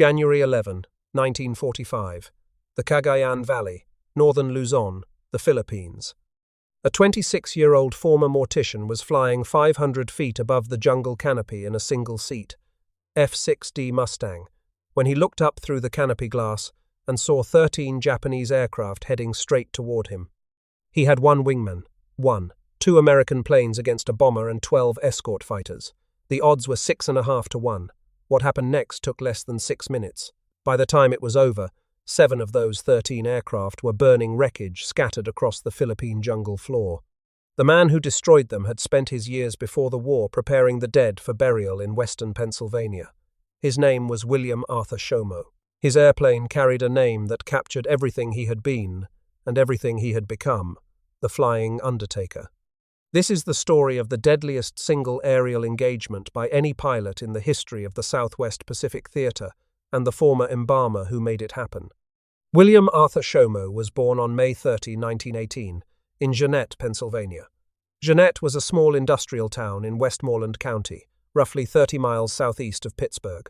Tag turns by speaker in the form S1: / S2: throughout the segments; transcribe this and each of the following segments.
S1: January 11, 1945. The Cagayan Valley, northern Luzon, the Philippines. A 26-year-old former mortician was flying 500 feet above the jungle canopy in a single-seat F-6D Mustang when he looked up through the canopy glass and saw 13 Japanese aircraft heading straight toward him. He had one wingman, two American planes against a bomber and 12 escort fighters. The odds were 6.5 to 1. What happened next took less than 6 minutes. By the time it was over, 7 of those 13 aircraft were burning wreckage scattered across the Philippine jungle floor. The man who destroyed them had spent his years before the war preparing the dead for burial in western Pennsylvania. His name was William Arthur Shomo. His airplane carried a name that captured everything he had been and everything he had become, the Flying Undertaker. This is the story of the deadliest single aerial engagement by any pilot in the history of the Southwest Pacific Theater and the former Embalmer who made it happen. William Arthur Shomo was born on May 30, 1918, in Jeannette, Pennsylvania. Jeannette was a small industrial town in Westmoreland County, roughly 30 miles southeast of Pittsburgh.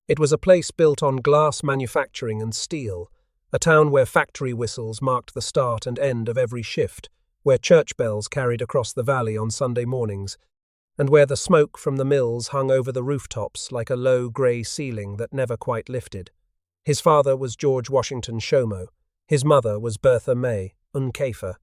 S1: It was a place built on glass manufacturing and steel, a town where factory whistles marked the start and end of every shift, where church bells carried across the valley on Sunday mornings, and where the smoke from the mills hung over the rooftops like a low grey ceiling that never quite lifted. His father was George Washington Shomo. His mother was Bertha May Unkafer.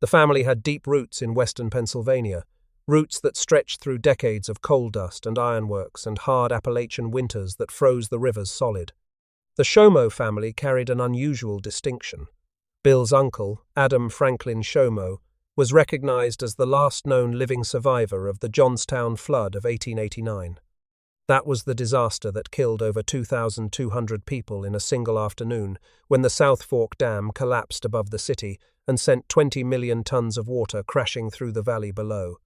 S1: The family had deep roots in western Pennsylvania, roots that stretched through decades of coal dust and ironworks and hard Appalachian winters that froze the rivers solid. The Shomo family carried an unusual distinction. Bill's uncle, Adam Franklin Shomo, was recognized as the last known living survivor of the Johnstown flood of 1889. That was the disaster that killed over 2,200 people in a single afternoon when the South Fork Dam collapsed above the city and sent 20 million tons of water crashing through the valley below.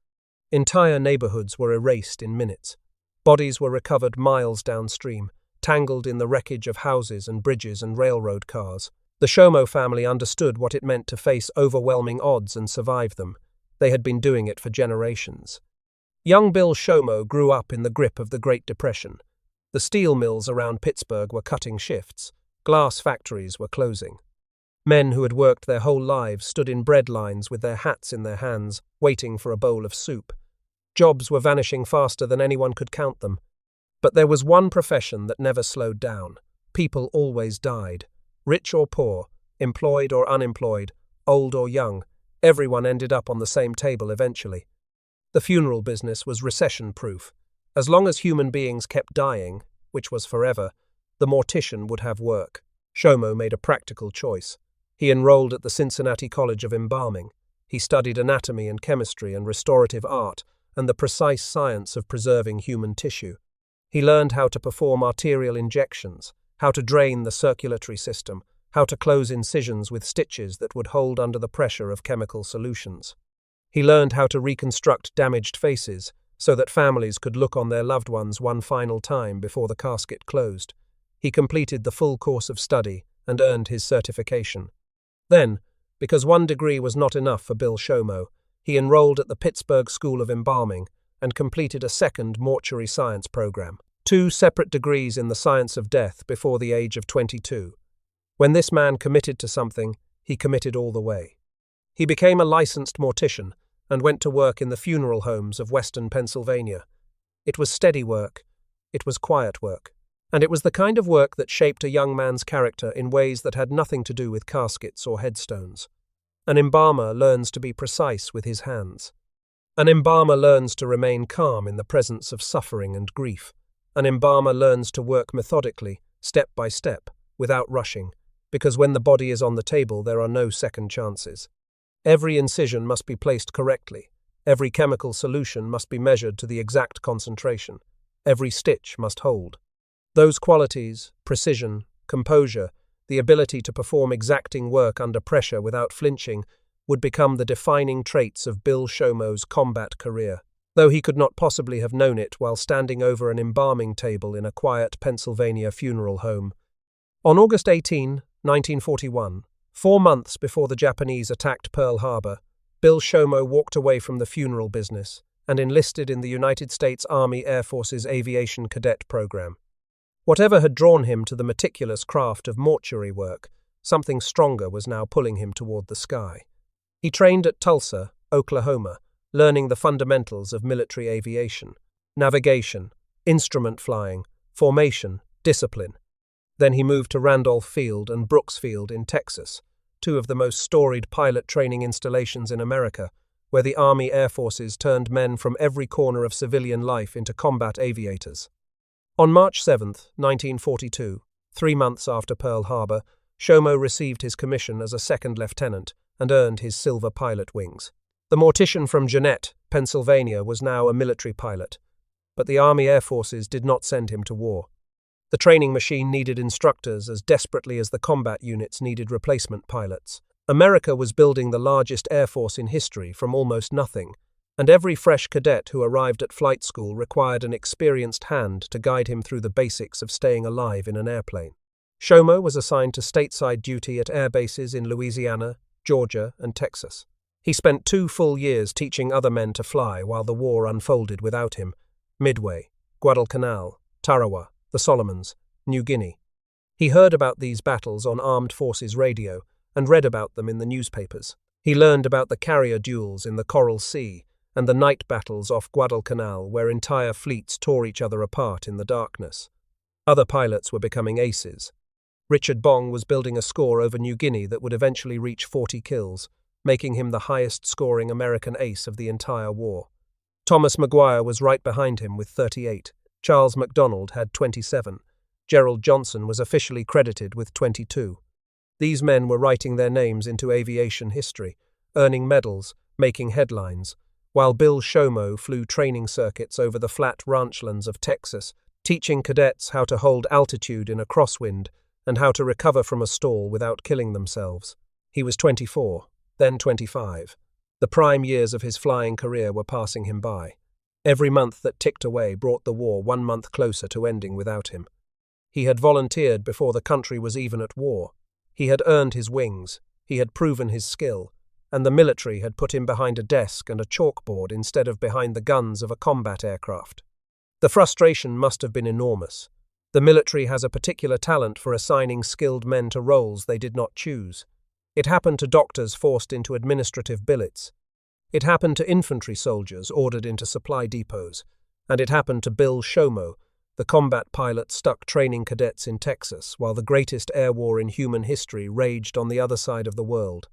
S1: Entire neighborhoods were erased in minutes. Bodies were recovered miles downstream, tangled in the wreckage of houses and bridges and railroad cars. The Shomo family understood what it meant to face overwhelming odds and survive them. They had been doing it for generations. Young Bill Shomo grew up in the grip of the Great Depression. The steel mills around Pittsburgh were cutting shifts. Glass factories were closing. Men who had worked their whole lives stood in bread lines with their hats in their hands, waiting for a bowl of soup. Jobs were vanishing faster than anyone could count them. But there was one profession that never slowed down. People always died. Rich or poor, employed or unemployed, old or young, everyone ended up on the same table eventually. The funeral business was recession-proof. As long as human beings kept dying, which was forever, the mortician would have work. Shomo made a practical choice. He enrolled at the Cincinnati College of Embalming. He studied anatomy and chemistry and restorative art and the precise science of preserving human tissue. He learned how to perform arterial injections, how to drain the circulatory system, how to close incisions with stitches that would hold under the pressure of chemical solutions. He learned how to reconstruct damaged faces so that families could look on their loved ones one final time before the casket closed. He completed the full course of study and earned his certification. Then, because one degree was not enough for Bill Shomo, he enrolled at the Pittsburgh School of Embalming and completed a second mortuary science program. 2 separate degrees in the science of death before the age of 22. When this man committed to something, he committed all the way. He became a licensed mortician and went to work in the funeral homes of western Pennsylvania. It was steady work, it was quiet work, and it was the kind of work that shaped a young man's character in ways that had nothing to do with caskets or headstones. An embalmer learns to be precise with his hands. An embalmer learns to remain calm in the presence of suffering and grief. An embalmer learns to work methodically, step by step, without rushing, because when the body is on the table there are no second chances. Every incision must be placed correctly. Every chemical solution must be measured to the exact concentration. Every stitch must hold. Those qualities, precision, composure, the ability to perform exacting work under pressure without flinching, would become the defining traits of Bill Shomo's combat career, though he could not possibly have known it while standing over an embalming table in a quiet Pennsylvania funeral home. On August 18, 1941, 4 months before the Japanese attacked Pearl Harbor, Bill Shomo walked away from the funeral business and enlisted in the United States Army Air Force's Aviation Cadet Program. Whatever had drawn him to the meticulous craft of mortuary work, something stronger was now pulling him toward the sky. He trained at Tulsa, Oklahoma, learning the fundamentals of military aviation, navigation, instrument flying, formation, discipline. Then he moved to Randolph Field and Brooks Field in Texas, two of the most storied pilot training installations in America, where the Army Air Forces turned men from every corner of civilian life into combat aviators. On March 7, 1942, 3 months after Pearl Harbor, Shomo received his commission as a second lieutenant and earned his silver pilot wings. The mortician from Jeannette, Pennsylvania, was now a military pilot, but the Army Air Forces did not send him to war. The training machine needed instructors as desperately as the combat units needed replacement pilots. America was building the largest air force in history from almost nothing, and every fresh cadet who arrived at flight school required an experienced hand to guide him through the basics of staying alive in an airplane. Shomo was assigned to stateside duty at air bases in Louisiana, Georgia, and Texas. He spent 2 full years teaching other men to fly while the war unfolded without him. Midway, Guadalcanal, Tarawa, the Solomons, New Guinea. He heard about these battles on armed forces radio and read about them in the newspapers. He learned about the carrier duels in the Coral Sea and the night battles off Guadalcanal where entire fleets tore each other apart in the darkness. Other pilots were becoming aces. Richard Bong was building a score over New Guinea that would eventually reach 40 kills, making him the highest-scoring American ace of the entire war. Thomas Maguire was right behind him with 38. Charles MacDonald had 27. Gerald Johnson was officially credited with 22. These men were writing their names into aviation history, earning medals, making headlines, while Bill Shomo flew training circuits over the flat ranchlands of Texas, teaching cadets how to hold altitude in a crosswind and how to recover from a stall without killing themselves. He was 24, then 25. The prime years of his flying career were passing him by. Every month that ticked away brought the war 1 month closer to ending without him. He had volunteered before the country was even at war. He had earned his wings, he had proven his skill, and the military had put him behind a desk and a chalkboard instead of behind the guns of a combat aircraft. The frustration must have been enormous. The military has a particular talent for assigning skilled men to roles they did not choose. It happened to doctors forced into administrative billets. It happened to infantry soldiers ordered into supply depots. And it happened to Bill Shomo, the combat pilot stuck training cadets in Texas while the greatest air war in human history raged on the other side of the world.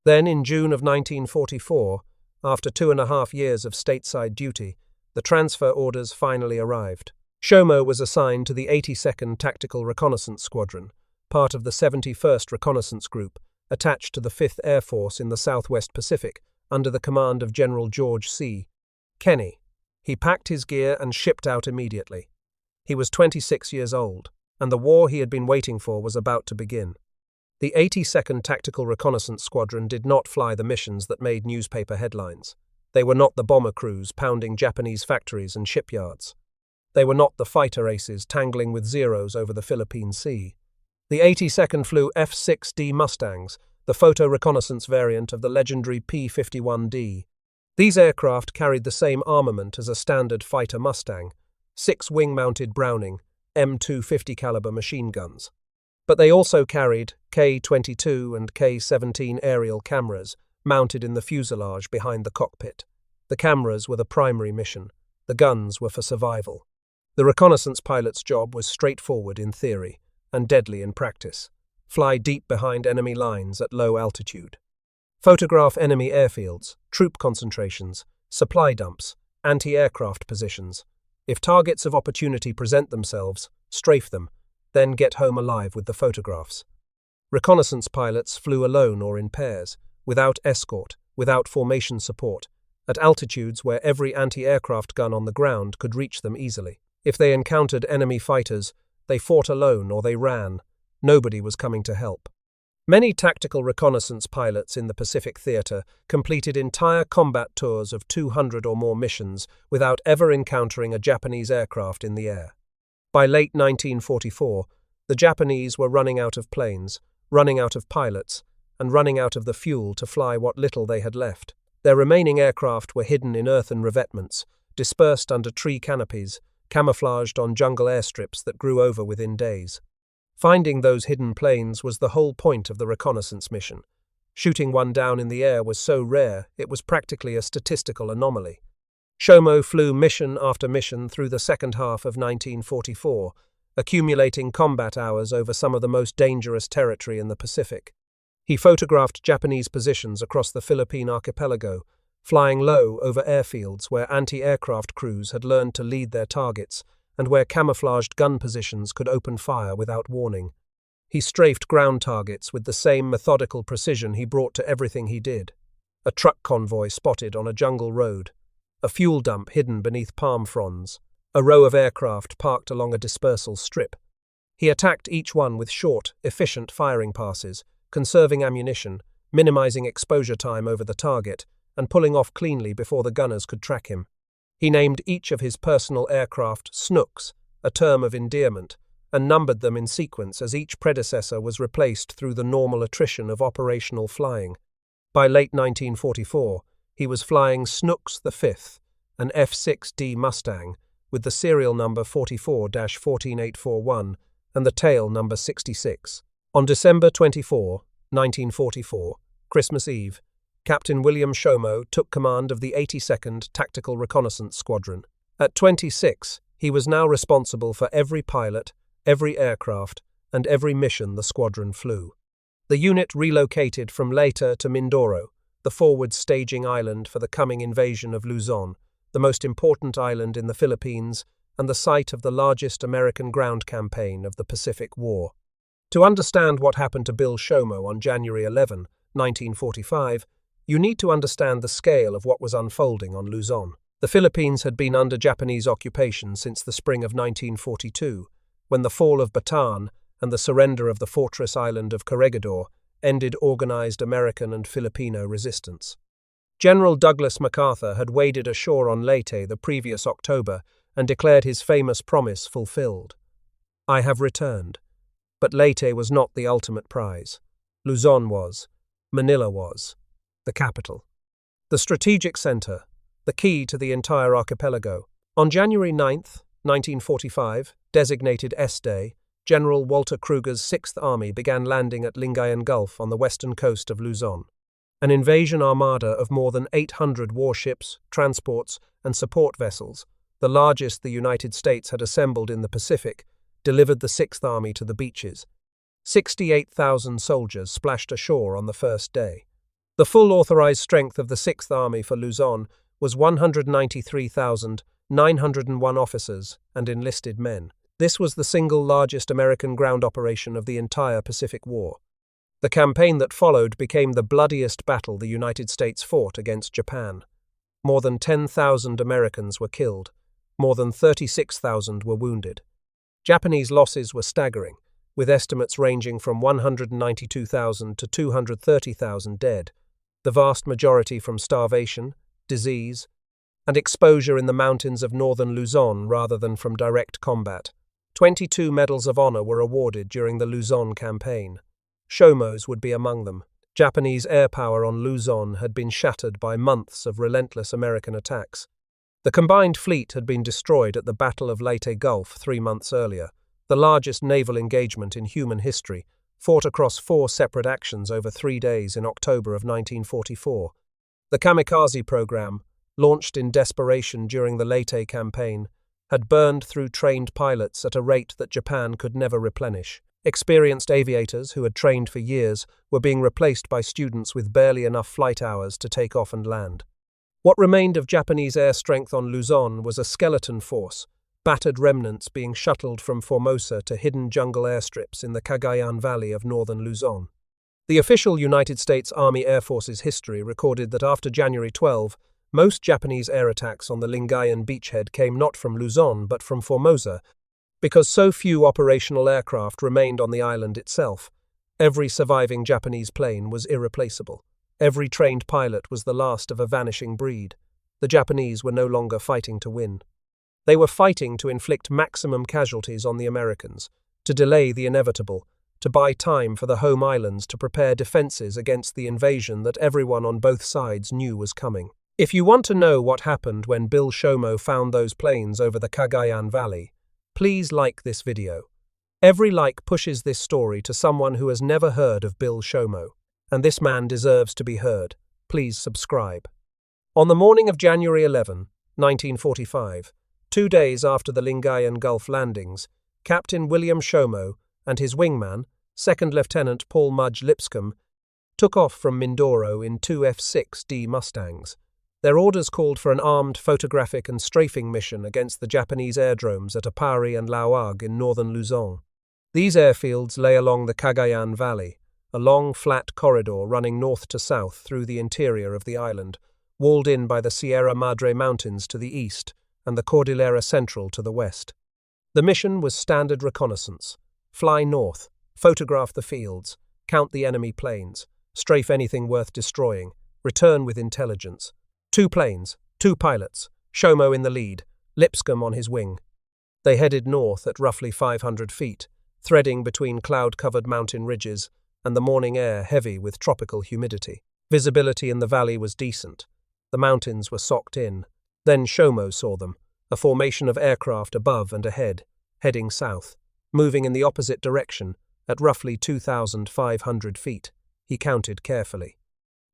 S1: Then, in June of 1944, after 2.5 years of stateside duty, the transfer orders finally arrived. Shomo was assigned to the 82nd Tactical Reconnaissance Squadron, part of the 71st Reconnaissance Group, attached to the 5th Air Force in the Southwest Pacific, under the command of General George C. Kenney. He packed his gear and shipped out immediately. He was 26 years old, and the war he had been waiting for was about to begin. The 82nd Tactical Reconnaissance Squadron did not fly the missions that made newspaper headlines. They were not the bomber crews pounding Japanese factories and shipyards. They were not the fighter aces tangling with Zeros over the Philippine Sea. The 82nd flew F-6D Mustangs, the photo reconnaissance variant of the legendary P-51D. These aircraft carried the same armament as a standard fighter Mustang, 6 wing-mounted Browning, M250 caliber machine guns. But they also carried K-22 and K-17 aerial cameras mounted in the fuselage behind the cockpit. The cameras were the primary mission. The guns were for survival. The reconnaissance pilot's job was straightforward in theory and deadly in practice. Fly deep behind enemy lines at low altitude. Photograph enemy airfields, troop concentrations, supply dumps, anti-aircraft positions. If targets of opportunity present themselves, strafe them, then get home alive with the photographs. Reconnaissance pilots flew alone or in pairs, without escort, without formation support, at altitudes where every anti-aircraft gun on the ground could reach them easily. If they encountered enemy fighters, they fought alone or they ran. Nobody was coming to help. Many tactical reconnaissance pilots in the Pacific Theater completed entire combat tours of 200 or more missions without ever encountering a Japanese aircraft in the air. By late 1944, the Japanese were running out of planes, running out of pilots, and running out of the fuel to fly what little they had left. Their remaining aircraft were hidden in earthen revetments, dispersed under tree canopies, camouflaged on jungle airstrips that grew over within days. Finding those hidden planes was the whole point of the reconnaissance mission. Shooting one down in the air was so rare, it was practically a statistical anomaly. Shomo flew mission after mission through the second half of 1944, accumulating combat hours over some of the most dangerous territory in the Pacific. He photographed Japanese positions across the Philippine archipelago, flying low over airfields where anti-aircraft crews had learned to lead their targets and where camouflaged gun positions could open fire without warning. He strafed ground targets with the same methodical precision he brought to everything he did. A truck convoy spotted on a jungle road, a fuel dump hidden beneath palm fronds, a row of aircraft parked along a dispersal strip. He attacked each one with short, efficient firing passes, conserving ammunition, minimizing exposure time over the target, and pulling off cleanly before the gunners could track him. He named each of his personal aircraft Snooks, a term of endearment, and numbered them in sequence as each predecessor was replaced through the normal attrition of operational flying. By late 1944, he was flying Snooks V, an F-6D Mustang, with the serial number 44-14841 and the tail number 66. On December 24, 1944, Christmas Eve, Captain William Shomo took command of the 82nd Tactical Reconnaissance Squadron. At 26, he was now responsible for every pilot, every aircraft, and every mission the squadron flew. The unit relocated from Leyte to Mindoro, the forward staging island for the coming invasion of Luzon, the most important island in the Philippines and the site of the largest American ground campaign of the Pacific War. To understand what happened to Bill Shomo on January 11, 1945, you need to understand the scale of what was unfolding on Luzon. The Philippines had been under Japanese occupation since the spring of 1942, when the fall of Bataan and the surrender of the fortress island of Corregidor ended organized American and Filipino resistance. General Douglas MacArthur had waded ashore on Leyte the previous October and declared his famous promise fulfilled. "I have returned." But Leyte was not the ultimate prize. Luzon was. Manila was. The capital. The strategic center, the key to the entire archipelago. On January 9, 1945, designated S-Day, General Walter Kruger's 6th Army began landing at Lingayen Gulf on the western coast of Luzon. An invasion armada of more than 800 warships, transports, and support vessels, the largest the United States had assembled in the Pacific, delivered the 6th Army to the beaches. 68,000 soldiers splashed ashore on the first day. The full authorized strength of the 6th Army for Luzon was 193,901 officers and enlisted men. This was the single largest American ground operation of the entire Pacific War. The campaign that followed became the bloodiest battle the United States fought against Japan. More than 10,000 Americans were killed. More than 36,000 were wounded. Japanese losses were staggering, with estimates ranging from 192,000 to 230,000 dead, the vast majority from starvation, disease, and exposure in the mountains of northern Luzon rather than from direct combat. 22 Medals of Honor were awarded during the Luzon campaign. Shomo's would be among them. Japanese air power on Luzon had been shattered by months of relentless American attacks. The combined fleet had been destroyed at the Battle of Leyte Gulf 3 months earlier, the largest naval engagement in human history, fought across 4 separate actions over 3 days in October of 1944. The kamikaze program, launched in desperation during the Leyte campaign, had burned through trained pilots at a rate that Japan could never replenish. Experienced aviators who had trained for years were being replaced by students with barely enough flight hours to take off and land. What remained of Japanese air strength on Luzon was a skeleton force, battered remnants being shuttled from Formosa to hidden jungle airstrips in the Cagayan Valley of northern Luzon. The official United States Army Air Force's history recorded that after January 12, most Japanese air attacks on the Lingayen beachhead came not from Luzon but from Formosa, because so few operational aircraft remained on the island itself. Every surviving Japanese plane was irreplaceable. Every trained pilot was the last of a vanishing breed. The Japanese were no longer fighting to win. They were fighting to inflict maximum casualties on the Americans, to delay the inevitable, to buy time for the home islands to prepare defenses against the invasion that everyone on both sides knew was coming. If you want to know what happened when Bill Shomo found those planes over the Cagayan Valley, please like this video. Every like pushes this story to someone who has never heard of Bill Shomo, and this man deserves to be heard. Please subscribe. On the morning of January 11, 1945, 2 days after the Lingayen Gulf landings, Captain William Shomo and his wingman, Second Lieutenant Paul Mudge Lipscomb, took off from Mindoro in two F-6D Mustangs. Their orders called for an armed photographic and strafing mission against the Japanese airdromes at Apari and Laoag in northern Luzon. These airfields lay along the Cagayan Valley, a long, flat corridor running north to south through the interior of the island, walled in by the Sierra Madre Mountains to the east and the Cordillera Central to the west. The mission was standard reconnaissance. Fly north, photograph the fields, count the enemy planes, strafe anything worth destroying, return with intelligence. 2 planes, 2 pilots, Shomo in the lead, Lipscomb on his wing. They headed north at roughly 500 feet, threading between cloud-covered mountain ridges and the morning air heavy with tropical humidity. Visibility in the valley was decent. The mountains were socked in. Then Shomo saw them, a formation of aircraft above and ahead, heading south, moving in the opposite direction at roughly 2,500 feet. He counted carefully.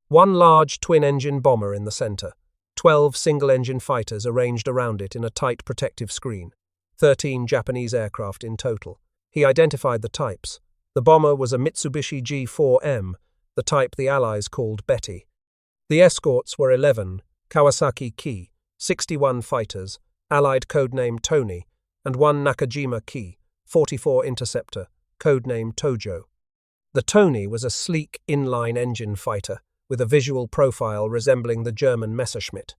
S1: 1 large twin-engine bomber in the center, 12 single-engine fighters arranged around it in a tight protective screen, 13 Japanese aircraft in total. He identified the types. The bomber was a Mitsubishi G4M, the type the Allies called Betty. The escorts were 11 Kawasaki Ki, 61 fighters, Allied codename Tony, and 1 Nakajima Ki, 44 interceptor, codename Tojo. The Tony was a sleek inline engine fighter, with a visual profile resembling the German Messerschmitt.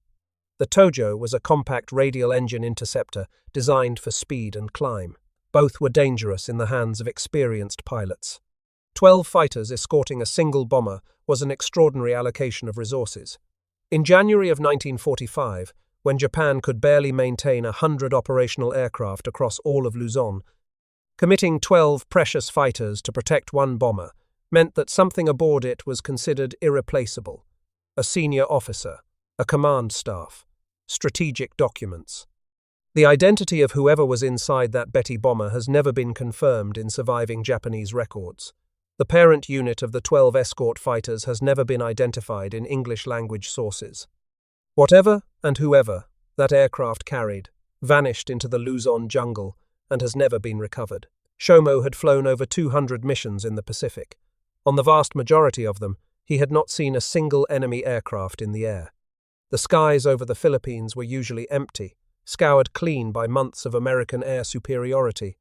S1: The Tojo was a compact radial engine interceptor designed for speed and climb. Both were dangerous in the hands of experienced pilots. 12 fighters escorting a single bomber was an extraordinary allocation of resources. In January of 1945, when Japan could barely maintain 100 operational aircraft across all of Luzon, committing 12 precious fighters to protect 1 bomber meant that something aboard it was considered irreplaceable: a senior officer, a command staff, strategic documents. The identity of whoever was inside that Betty bomber has never been confirmed in surviving Japanese records. The parent unit of the 12 escort fighters has never been identified in English-language sources. Whatever and whoever that aircraft carried vanished into the Luzon jungle and has never been recovered. Shomo had flown over 200 missions in the Pacific. On the vast majority of them, he had not seen a single enemy aircraft in the air. The skies over the Philippines were usually empty, scoured clean by months of American air superiority.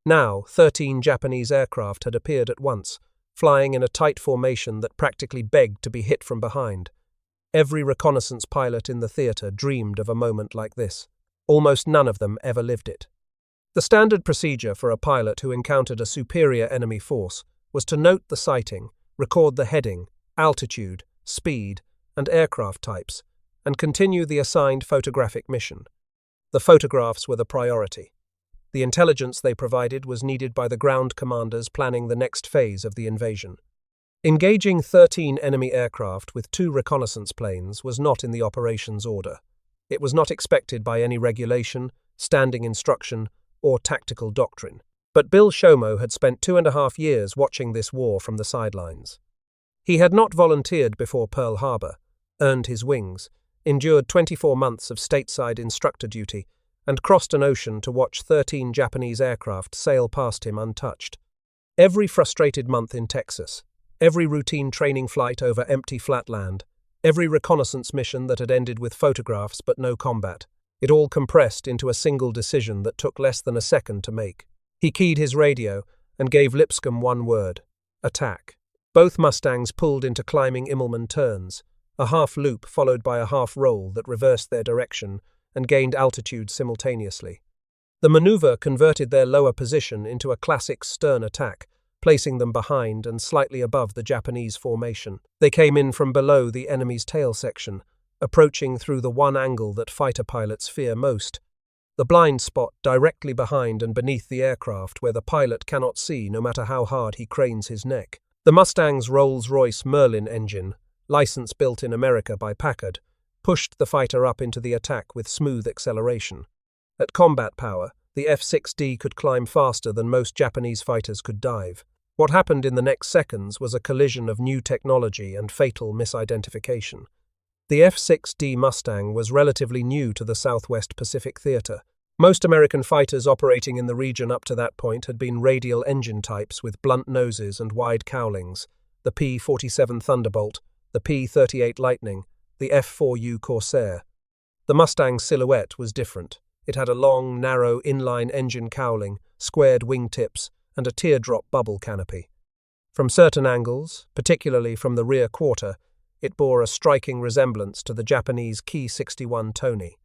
S1: Now, 13 Japanese aircraft had appeared at once, flying in a tight formation that practically begged to be hit from behind. Every reconnaissance pilot in the theater dreamed of a moment like this. Almost none of them ever lived it. The standard procedure for a pilot who encountered a superior enemy force was to note the sighting, record the heading, altitude, speed, and aircraft types, and continue the assigned photographic mission. The photographs were the priority. The intelligence they provided was needed by the ground commanders planning the next phase of the invasion. Engaging 13 enemy aircraft with 2 reconnaissance planes was not in the operations order. It was not expected by any regulation, standing instruction, or tactical doctrine. But Bill Shomo had spent 2.5 years watching this war from the sidelines. He had not volunteered before Pearl Harbor, earned his wings, endured 24 months of stateside instructor duty, and crossed an ocean to watch 13 Japanese aircraft sail past him untouched. Every frustrated month in Texas, every routine training flight over empty flatland, every reconnaissance mission that had ended with photographs but no combat, it all compressed into a single decision that took less than a second to make. He keyed his radio and gave Lipscomb 1 word: attack. Both Mustangs pulled into climbing Embalmer turns, a half loop followed by a half roll that reversed their direction and gained altitude simultaneously. The maneuver converted their lower position into a classic stern attack, placing them behind and slightly above the Japanese formation. They came in from below the enemy's tail section, approaching through the one angle that fighter pilots fear most: the blind spot directly behind and beneath the aircraft where the pilot cannot see no matter how hard he cranes his neck. The Mustang's Rolls-Royce Merlin engine, license built in America by Packard, pushed the fighter up into the attack with smooth acceleration. At combat power, the F-6D could climb faster than most Japanese fighters could dive. What happened in the next seconds was a collision of new technology and fatal misidentification. The F-6D Mustang was relatively new to the Southwest Pacific Theater. Most American fighters operating in the region up to that point had been radial engine types with blunt noses and wide cowlings, the P-47 Thunderbolt, the P-38 Lightning, the F-4U Corsair. The Mustang's silhouette was different. It had a long, narrow inline engine cowling, squared wingtips, and a teardrop bubble canopy. From certain angles, particularly from the rear quarter, it bore a striking resemblance to the Japanese Ki-61 Tony.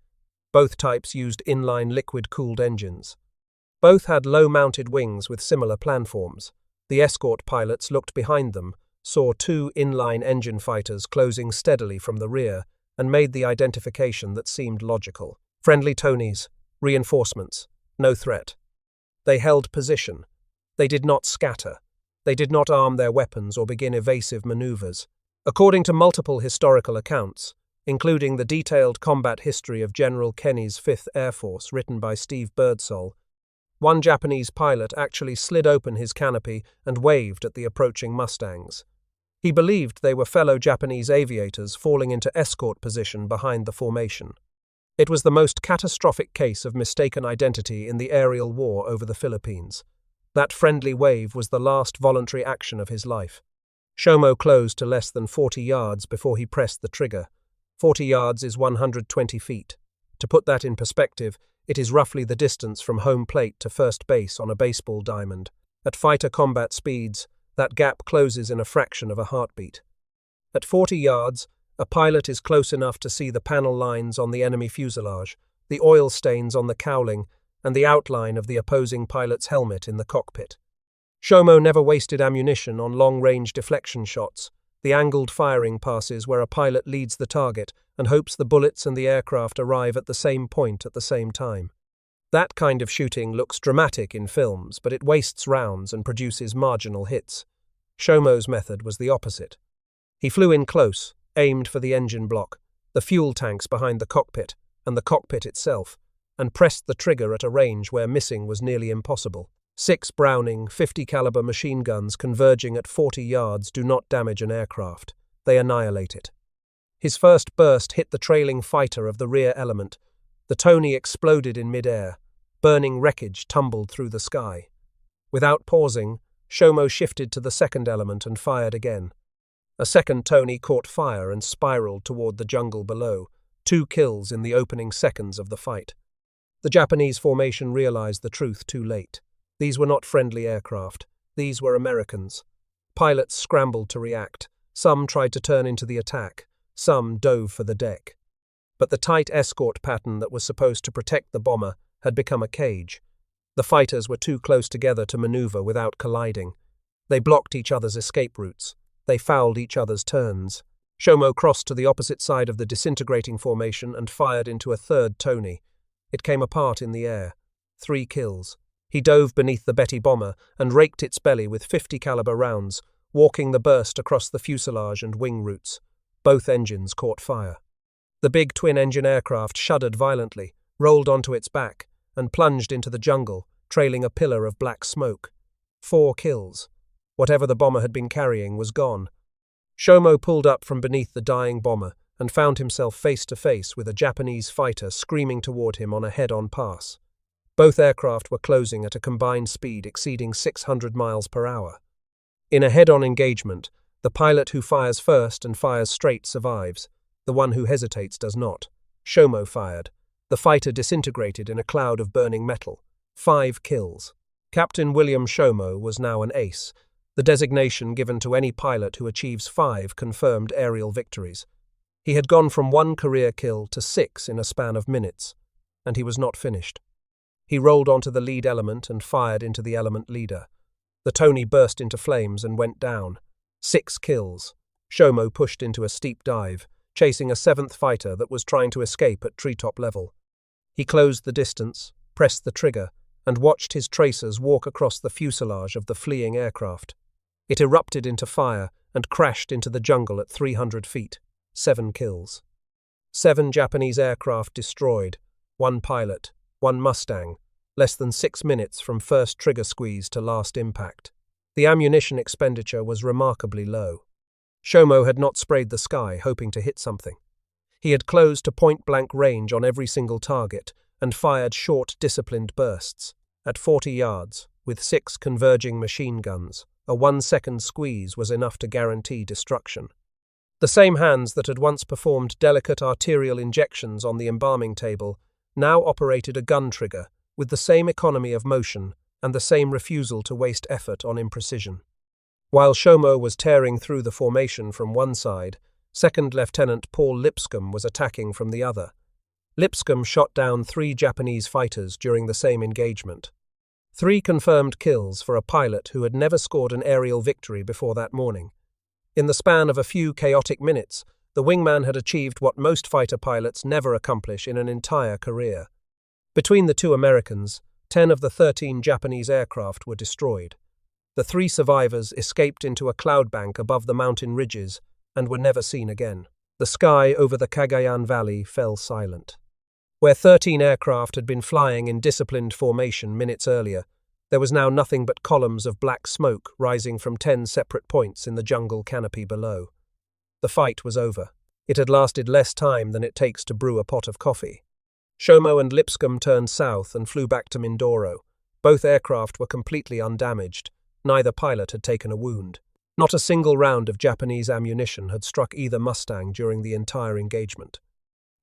S1: Both types used inline liquid-cooled engines. Both had low-mounted wings with similar planforms. The escort pilots looked behind them, saw two inline engine fighters closing steadily from the rear, and made the identification that seemed logical. Friendly Tonys, reinforcements, no threat. They held position. They did not scatter. They did not arm their weapons or begin evasive maneuvers. According to multiple historical accounts, including the detailed combat history of General Kenny's 5th Air Force written by Steve Birdsall, one Japanese pilot actually slid open his canopy and waved at the approaching Mustangs. He believed they were fellow Japanese aviators falling into escort position behind the formation. It was the most catastrophic case of mistaken identity in the aerial war over the Philippines. That friendly wave was the last voluntary action of his life. Shomo closed to less than 40 yards before he pressed the trigger. 40 yards is 120 feet. To put that in perspective, it is roughly the distance from home plate to first base on a baseball diamond. At fighter combat speeds, that gap closes in a fraction of a heartbeat. At 40 yards, a pilot is close enough to see the panel lines on the enemy fuselage, the oil stains on the cowling, and the outline of the opposing pilot's helmet in the cockpit. Shomo never wasted ammunition on long-range deflection shots, the angled firing passes where a pilot leads the target and hopes the bullets and the aircraft arrive at the same point at the same time. That kind of shooting looks dramatic in films, but it wastes rounds and produces marginal hits. Shomo's method was the opposite. He flew in close, aimed for the engine block, the fuel tanks behind the cockpit, and the cockpit itself, and pressed the trigger at a range where missing was nearly impossible. 6 Browning 50 caliber machine guns converging at 40 yards do not damage an aircraft. They annihilate it. His first burst hit the trailing fighter of the rear element. The Tony exploded in mid-air. Burning wreckage tumbled through the sky. Without pausing, Shomo shifted to the second element and fired again. A second Tony caught fire and spiraled toward the jungle below, 2 kills in the opening seconds of the fight. The Japanese formation realized the truth too late. These were not friendly aircraft. These were Americans. Pilots scrambled to react. Some tried to turn into the attack. Some dove for the deck. But the tight escort pattern that was supposed to protect the bomber had become a cage. The fighters were too close together to maneuver without colliding. They blocked each other's escape routes. They fouled each other's turns. Shomo crossed to the opposite side of the disintegrating formation and fired into a third Tony. It came apart in the air. 3 kills. He dove beneath the Betty bomber and raked its belly with 50 caliber rounds, walking the burst across the fuselage and wing roots. Both engines caught fire. The big twin-engine aircraft shuddered violently, rolled onto its back, and plunged into the jungle, trailing a pillar of black smoke. 4 kills. Whatever the bomber had been carrying was gone. Shomo pulled up from beneath the dying bomber and found himself face to face with a Japanese fighter screaming toward him on a head-on pass. Both aircraft were closing at a combined speed exceeding 600 miles per hour. In a head-on engagement, the pilot who fires first and fires straight survives. The one who hesitates does not. Shomo fired. The fighter disintegrated in a cloud of burning metal. 5 kills. Captain William Shomo was now an ace, the designation given to any pilot who achieves 5 confirmed aerial victories. He had gone from 1 career kill to 6 in a span of minutes, and he was not finished. He rolled onto the lead element and fired into the element leader. The Tony burst into flames and went down. 6 kills. Shomo pushed into a steep dive, chasing a 7th fighter that was trying to escape at treetop level. He closed the distance, pressed the trigger, and watched his tracers walk across the fuselage of the fleeing aircraft. It erupted into fire and crashed into the jungle at 300 feet. 7 kills. 7 Japanese aircraft destroyed, 1 pilot, 1 Mustang, less than 6 minutes from first trigger squeeze to last impact. The ammunition expenditure was remarkably low. Shomo had not sprayed the sky, hoping to hit something. He had closed to point-blank range on every single target and fired short, disciplined bursts. At 40 yards, with 6 converging machine guns, a 1-second squeeze was enough to guarantee destruction. The same hands that had once performed delicate arterial injections on the embalming table now operated a gun trigger with the same economy of motion and the same refusal to waste effort on imprecision. While Shomo was tearing through the formation from one side, Second Lieutenant Paul Lipscomb was attacking from the other. Lipscomb shot down 3 Japanese fighters during the same engagement. 3 confirmed kills for a pilot who had never scored an aerial victory before that morning. In the span of a few chaotic minutes, the wingman had achieved what most fighter pilots never accomplish in an entire career. Between the 2 Americans, 10 of the 13 Japanese aircraft were destroyed. The 3 survivors escaped into a cloud bank above the mountain ridges and were never seen again. The sky over the Cagayan Valley fell silent. Where 13 aircraft had been flying in disciplined formation minutes earlier, there was now nothing but columns of black smoke rising from 10 separate points in the jungle canopy below. The fight was over. It had lasted less time than it takes to brew a pot of coffee. Shomo and Lipscomb turned south and flew back to Mindoro. Both aircraft were completely undamaged. Neither pilot had taken a wound. Not a single round of Japanese ammunition had struck either Mustang during the entire engagement.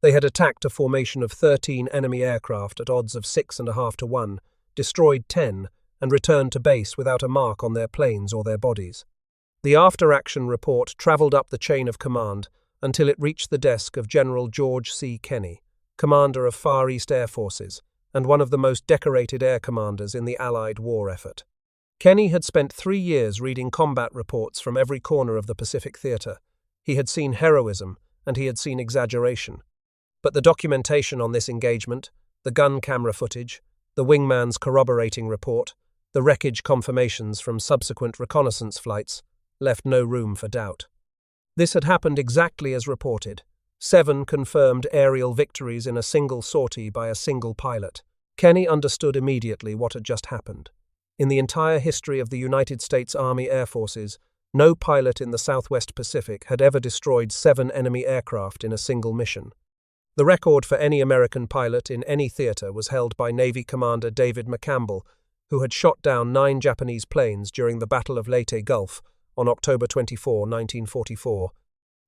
S1: They had attacked a formation of 13 enemy aircraft at odds of 6.5 to 1, destroyed 10, and returned to base without a mark on their planes or their bodies. The after-action report travelled up the chain of command until it reached the desk of General George C. Kenney, commander of Far East Air Forces and one of the most decorated air commanders in the Allied war effort. Kenney had spent 3 years reading combat reports from every corner of the Pacific Theater. He had seen heroism and he had seen exaggeration. But the documentation on this engagement, the gun camera footage, the wingman's corroborating report, the wreckage confirmations from subsequent reconnaissance flights, left no room for doubt. This had happened exactly as reported. 7 confirmed aerial victories in a single sortie by a single pilot. Kenney understood immediately what had just happened. In the entire history of the United States Army Air Forces, no pilot in the Southwest Pacific had ever destroyed 7 enemy aircraft in a single mission. The record for any American pilot in any theater was held by Navy Commander David McCampbell, who had shot down 9 Japanese planes during the Battle of Leyte Gulf on October 24, 1944,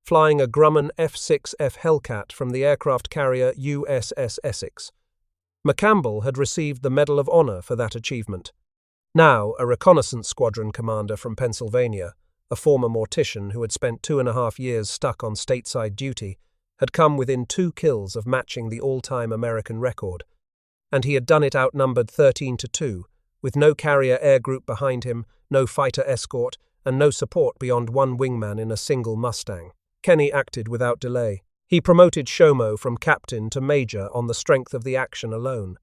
S1: flying a Grumman F-6F Hellcat from the aircraft carrier USS Essex. McCampbell had received the Medal of Honor for that achievement. Now, a reconnaissance squadron commander from Pennsylvania, a former mortician who had spent 2.5 years stuck on stateside duty, had come within 2 kills of matching the all-time American record. And he had done it outnumbered 13-2, with no carrier air group behind him, no fighter escort, and no support beyond 1 wingman in a single Mustang. Kenney acted without delay. He promoted Shomo from captain to major on the strength of the action alone.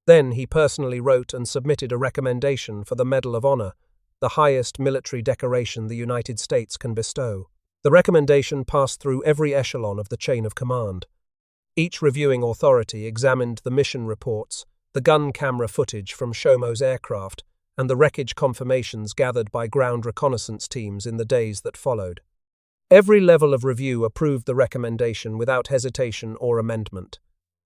S1: Then he personally wrote and submitted a recommendation for the Medal of Honor, the highest military decoration the United States can bestow. The recommendation passed through every echelon of the chain of command. Each reviewing authority examined the mission reports, the gun camera footage from Shomo's aircraft, and the wreckage confirmations gathered by ground reconnaissance teams in the days that followed. Every level of review approved the recommendation without hesitation or amendment.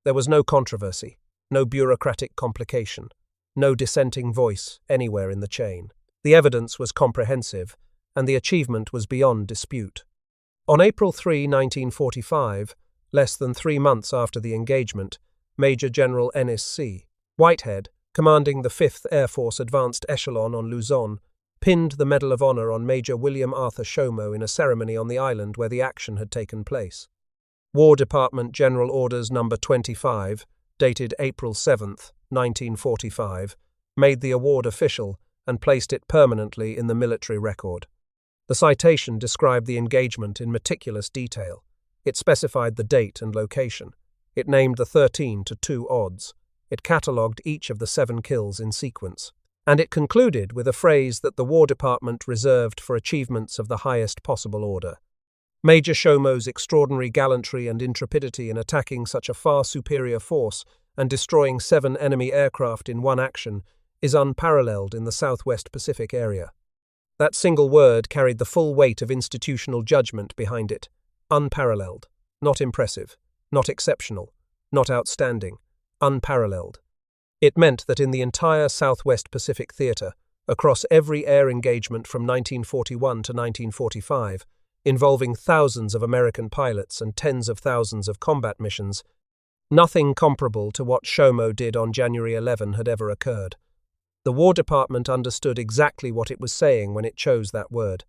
S1: There was no controversy, no bureaucratic complication, no dissenting voice anywhere in the chain. The evidence was comprehensive, and the achievement was beyond dispute. On April 3, 1945, less than 3 months after the engagement, Major General Ennis C. Whitehead, commanding the 5th Air Force Advanced Echelon on Luzon, pinned the Medal of Honor on Major William Arthur Shomo in a ceremony on the island where the action had taken place. War Department General Orders No. 25, dated April 7, 1945, made the award official and placed it permanently in the military record. The citation described the engagement in meticulous detail. It specified the date and location. It named the 13-2 odds. It catalogued each of the 7 kills in sequence. And it concluded with a phrase that the War Department reserved for achievements of the highest possible order. Major Shomo's extraordinary gallantry and intrepidity in attacking such a far superior force and destroying 7 enemy aircraft in one action is unparalleled in the Southwest Pacific area. That single word carried the full weight of institutional judgment behind it. Unparalleled. Not impressive. Not exceptional. Not outstanding. Unparalleled. It meant that in the entire Southwest Pacific Theater, across every air engagement from 1941 to 1945, involving thousands of American pilots and tens of thousands of combat missions, nothing comparable to what Shomo did on January 11 had ever occurred. The War Department understood exactly what it was saying when it chose that word,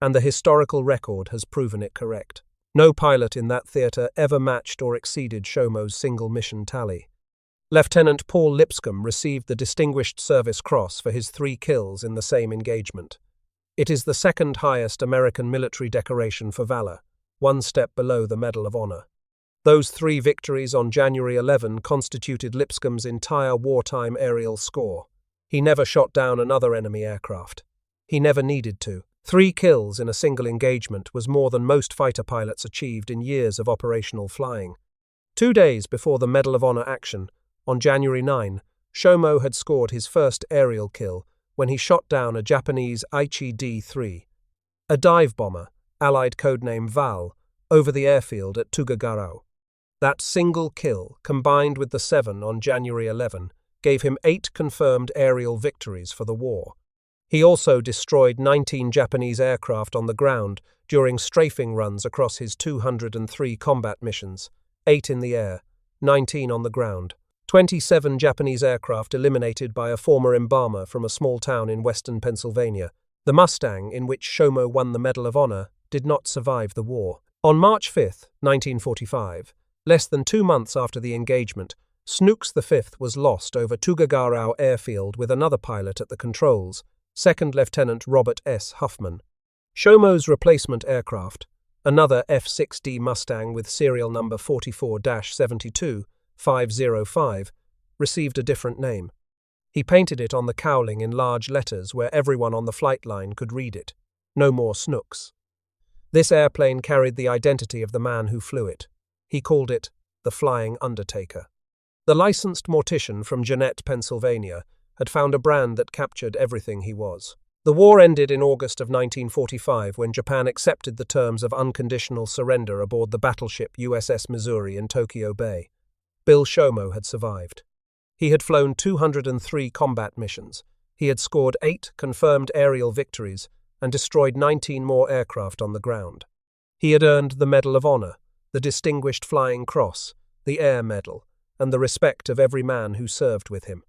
S1: and the historical record has proven it correct. No pilot in that theater ever matched or exceeded Shomo's single mission tally. Lieutenant Paul Lipscomb received the Distinguished Service Cross for his 3 kills in the same engagement. It is the second highest American military decoration for valor, one step below the Medal of Honor. Those 3 victories on January 11 constituted Lipscomb's entire wartime aerial score. He never shot down another enemy aircraft. He never needed to. 3 kills in a single engagement was more than most fighter pilots achieved in years of operational flying. 2 days before the Medal of Honor action, on January 9, Shomo had scored his first aerial kill when he shot down a Japanese Aichi D-3, a dive bomber, Allied codename Val, over the airfield at Tugagarao. That single kill, combined with the 7 on January 11, gave him 8 confirmed aerial victories for the war. He also destroyed 19 Japanese aircraft on the ground during strafing runs across his 203 combat missions, 8 in the air, 19 on the ground. 27 Japanese aircraft eliminated by a former Embalmer from a small town in western Pennsylvania. The Mustang, in which Shomo won the Medal of Honor, did not survive the war. On March 5, 1945, less than 2 months after the engagement, Snooks V was lost over Tugagarao airfield with another pilot at the controls, Second Lieutenant Robert S. Huffman. Shomo's replacement aircraft, another F-6D Mustang with serial number 44-72505, received a different name. He painted it on the cowling in large letters where everyone on the flight line could read it. No more Snooks. This airplane carried the identity of the man who flew it. He called it the Flying Undertaker. The licensed mortician from Jeannette, Pennsylvania, had found a brand that captured everything he was. The war ended in August of 1945 when Japan accepted the terms of unconditional surrender aboard the battleship USS Missouri in Tokyo Bay. Bill Shomo had survived. He had flown 203 combat missions. He had scored 8 confirmed aerial victories and destroyed 19 more aircraft on the ground. He had earned the Medal of Honor, the Distinguished Flying Cross, the Air Medal, and the respect of every man who served with him.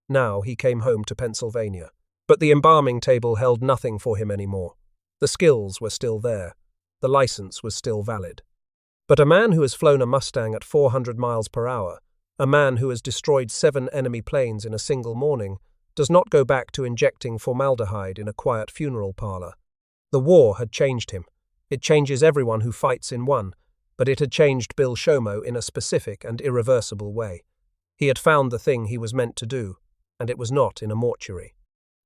S1: Now he came home to Pennsylvania. But the embalming table held nothing for him anymore. The skills were still there. The license was still valid. But a man who has flown a Mustang at 400 miles per hour, a man who has destroyed 7 enemy planes in a single morning, does not go back to injecting formaldehyde in a quiet funeral parlor. The war had changed him. It changes everyone who fights in one, but it had changed Bill Shomo in a specific and irreversible way. He had found the thing he was meant to do, and it was not in a mortuary.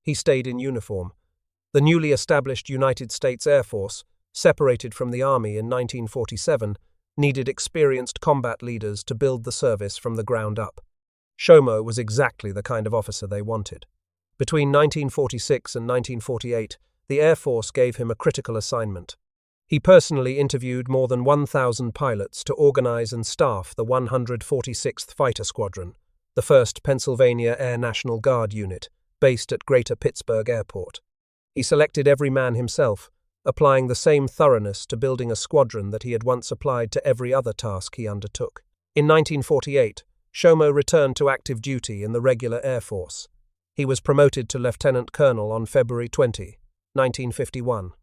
S1: He stayed in uniform. The newly established United States Air Force, separated from the Army in 1947, needed experienced combat leaders to build the service from the ground up. Shomo was exactly the kind of officer they wanted. Between 1946 and 1948, the Air Force gave him a critical assignment. He personally interviewed more than 1,000 pilots to organize and staff the 146th Fighter Squadron, the 1st Pennsylvania Air National Guard unit, based at Greater Pittsburgh Airport. He selected every man himself, applying the same thoroughness to building a squadron that he had once applied to every other task he undertook. In 1948, Shomo returned to active duty in the regular Air Force. He was promoted to Lieutenant Colonel on February 20, 1951.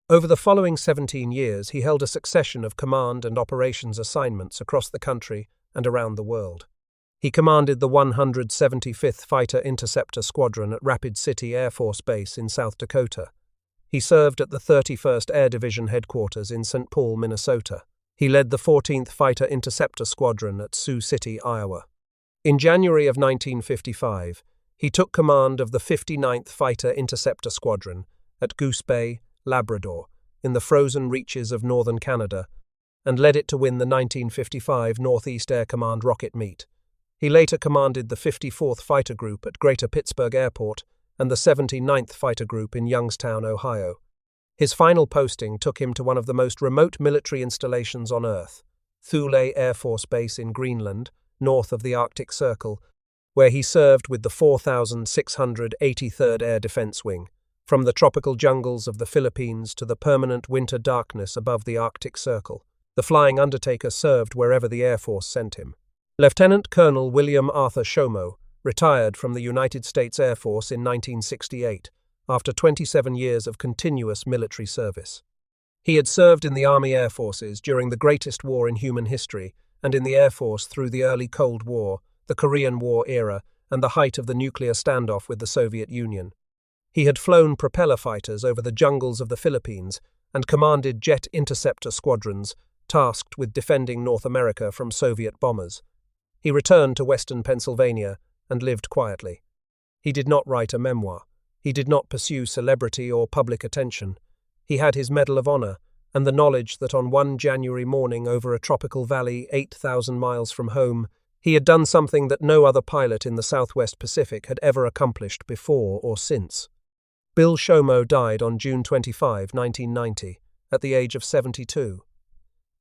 S1: Over the following 17 years, he held a succession of command and operations assignments across the country and around the world. He commanded the 175th Fighter Interceptor Squadron at Rapid City Air Force Base in South Dakota. He served at the 31st Air Division headquarters in St. Paul, Minnesota. He led the 14th Fighter Interceptor Squadron at Sioux City, Iowa. In January of 1955, he took command of the 59th Fighter Interceptor Squadron at Goose Bay, Labrador, in the frozen reaches of northern Canada and led it to win the 1955 Northeast Air Command rocket meet. He later commanded the 54th Fighter Group at Greater Pittsburgh Airport and the 79th Fighter Group in Youngstown, Ohio. His final posting took him to one of the most remote military installations on Earth, Thule Air Force Base in Greenland, north of the Arctic Circle, where he served with the 4,683rd Air Defense Wing, from the tropical jungles of the Philippines to the permanent winter darkness above the Arctic Circle. The flying undertaker served wherever the Air Force sent him. Lieutenant Colonel William Arthur Shomo retired from the United States Air Force in 1968 after 27 years of continuous military service. He had served in the Army Air Forces during the greatest war in human history and in the Air Force through the early Cold War, the Korean War era, and the height of the nuclear standoff with the Soviet Union. He had flown propeller fighters over the jungles of the Philippines and commanded jet interceptor squadrons tasked with defending North America from Soviet bombers. He returned to Western Pennsylvania and lived quietly. He did not write a memoir. He did not pursue celebrity or public attention. He had his Medal of Honor and the knowledge that on one January morning over a tropical valley 8,000 miles from home, he had done something that no other pilot in the Southwest Pacific had ever accomplished before or since. Bill Shomo died on June 25, 1990, at the age of 72.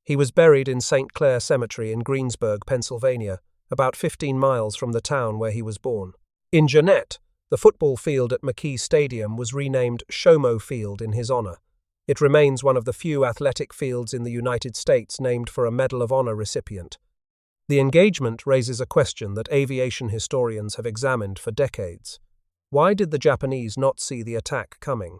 S1: He was buried in St. Clair Cemetery in Greensburg, Pennsylvania, about 15 miles from the town where he was born. In Jeannette, the football field at McKee Stadium was renamed Shomo Field in his honor. It remains one of the few athletic fields in the United States named for a Medal of Honor recipient. The engagement raises a question that aviation historians have examined for decades. Why did the Japanese not see the attack coming?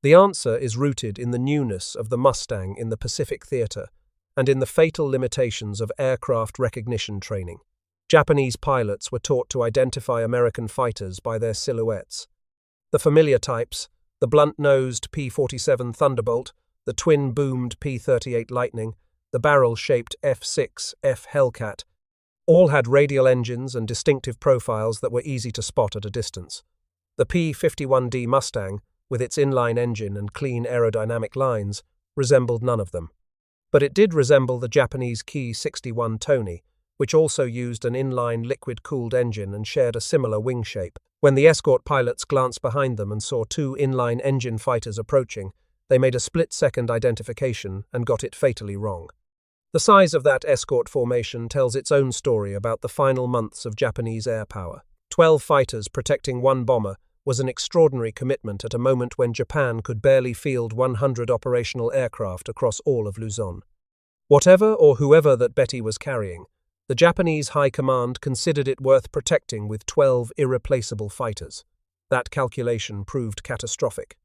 S1: The answer is rooted in the newness of the Mustang in the Pacific Theater and in the fatal limitations of aircraft recognition training. Japanese pilots were taught to identify American fighters by their silhouettes. The familiar types, the blunt-nosed P-47 Thunderbolt, the twin-boomed P-38 Lightning, the barrel-shaped F-6F Hellcat, all had radial engines and distinctive profiles that were easy to spot at a distance. The P-51D Mustang, with its inline engine and clean aerodynamic lines, resembled none of them. But it did resemble the Japanese Ki-61 Tony, which also used an inline liquid-cooled engine and shared a similar wing shape. When the escort pilots glanced behind them and saw two inline engine fighters approaching, they made a split-second identification and got it fatally wrong. The size of that escort formation tells its own story about the final months of Japanese air power. 12 fighters protecting one bomber was an extraordinary commitment at a moment when Japan could barely field 100 operational aircraft across all of Luzon. Whatever or whoever that Betty was carrying, the Japanese High Command considered it worth protecting with 12 irreplaceable fighters. That calculation proved catastrophic.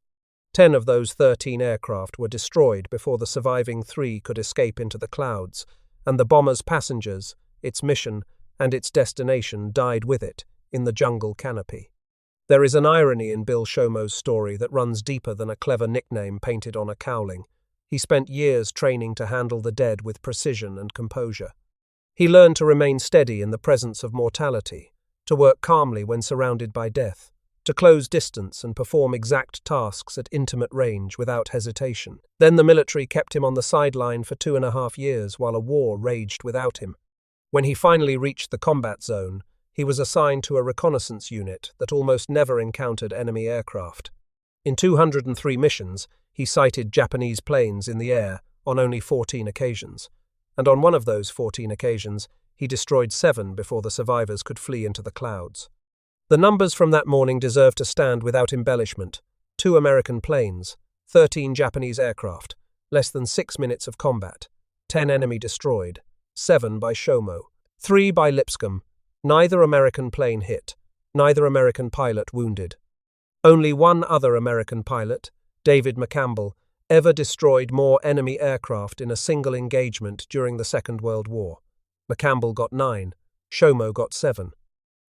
S1: 10 of those 13 aircraft were destroyed before the surviving 3 could escape into the clouds, and the bomber's passengers, its mission, and its destination died with it in the jungle canopy. There is an irony in Bill Shomo's story that runs deeper than a clever nickname painted on a cowling. He spent years training to handle the dead with precision and composure. He learned to remain steady in the presence of mortality, to work calmly when surrounded by death, to close distance and perform exact tasks at intimate range without hesitation. Then the military kept him on the sideline for 2.5 years while a war raged without him. When he finally reached the combat zone, he was assigned to a reconnaissance unit that almost never encountered enemy aircraft. In 203 missions, he sighted Japanese planes in the air on only 14 occasions. And on one of those 14 occasions, he destroyed 7 before the survivors could flee into the clouds. The numbers from that morning deserve to stand without embellishment. 2 American planes, 13 Japanese aircraft, less than 6 minutes of combat, 10 enemy destroyed, 7 by Shomo, 3 by Lipscomb, neither American plane hit, neither American pilot wounded. Only one other American pilot, David McCampbell, ever destroyed more enemy aircraft in a single engagement during the Second World War. McCampbell got 9, Shomo got 7.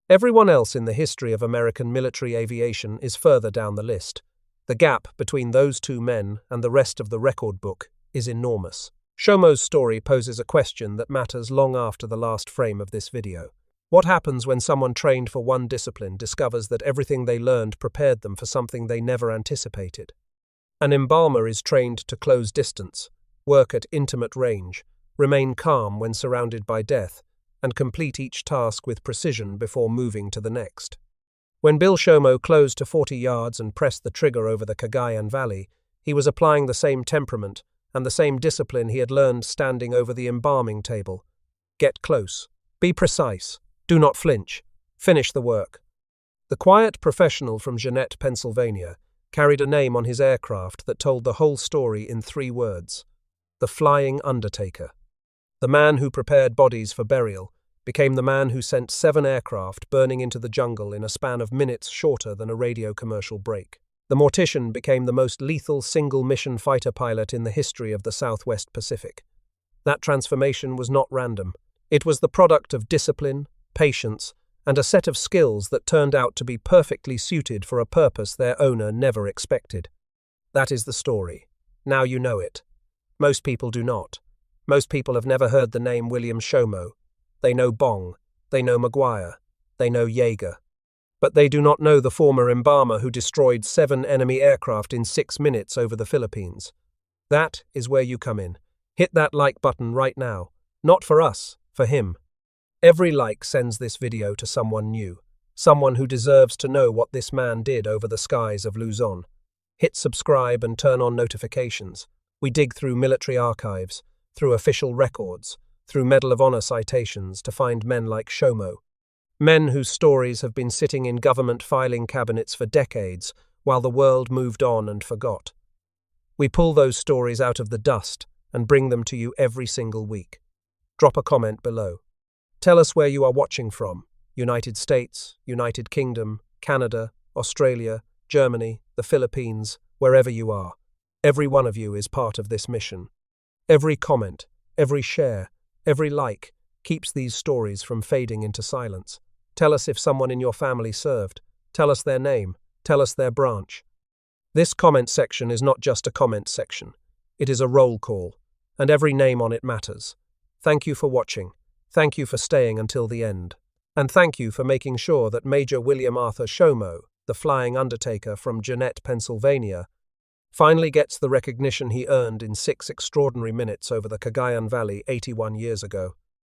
S1: Everyone else in the history of American military aviation is further down the list. The gap between those 2 men and the rest of the record book is enormous. Shomo's story poses a question that matters long after the last frame of this video. What happens when someone trained for one discipline discovers that everything they learned prepared them for something they never anticipated? An embalmer is trained to close distance, work at intimate range, remain calm when surrounded by death, and complete each task with precision before moving to the next. When Bill Shomo closed to 40 yards and pressed the trigger over the Cagayan Valley, he was applying the same temperament and the same discipline he had learned standing over the embalming table. Get close. Be precise. Do not flinch. Finish the work. The quiet professional from Jeannette, Pennsylvania, carried a name on his aircraft that told the whole story in 3 words: the Flying Undertaker. The man who prepared bodies for burial became the man who sent 7 aircraft burning into the jungle in a span of minutes shorter than a radio commercial break. The mortician became the most lethal single-mission fighter pilot in the history of the Southwest Pacific. That transformation was not random. It was the product of discipline, patience, and a set of skills that turned out to be perfectly suited for a purpose their owner never expected. That is the story. Now you know it. Most people do not. Most people have never heard the name William Shomo. They know Bong, they know Maguire, they know Yeager. But they do not know the former embalmer who destroyed 7 enemy aircraft in 6 minutes over the Philippines. That is where you come in. Hit that like button right now. Not for us, for him. Every like sends this video to someone new, someone who deserves to know what this man did over the skies of Luzon. Hit subscribe and turn on notifications. We dig through military archives, through official records, through Medal of Honor citations to find men like Shomo. Men whose stories have been sitting in government filing cabinets for decades while the world moved on and forgot. We pull those stories out of the dust and bring them to you every single week. Drop a comment below. Tell us where you are watching from: United States, United Kingdom, Canada, Australia, Germany, the Philippines, wherever you are. Every one of you is part of this mission. Every comment, every share, every like keeps these stories from fading into silence. Tell us if someone in your family served. Tell us their name. Tell us their branch. This comment section is not just a comment section. It is a roll call, and every name on it matters. Thank you for watching. Thank you for staying until the end. And thank you for making sure that Major William Arthur Shomo, the Flying Undertaker from Jeannette, Pennsylvania, finally gets the recognition he earned in 6 extraordinary minutes over the Cagayan Valley 81 years ago.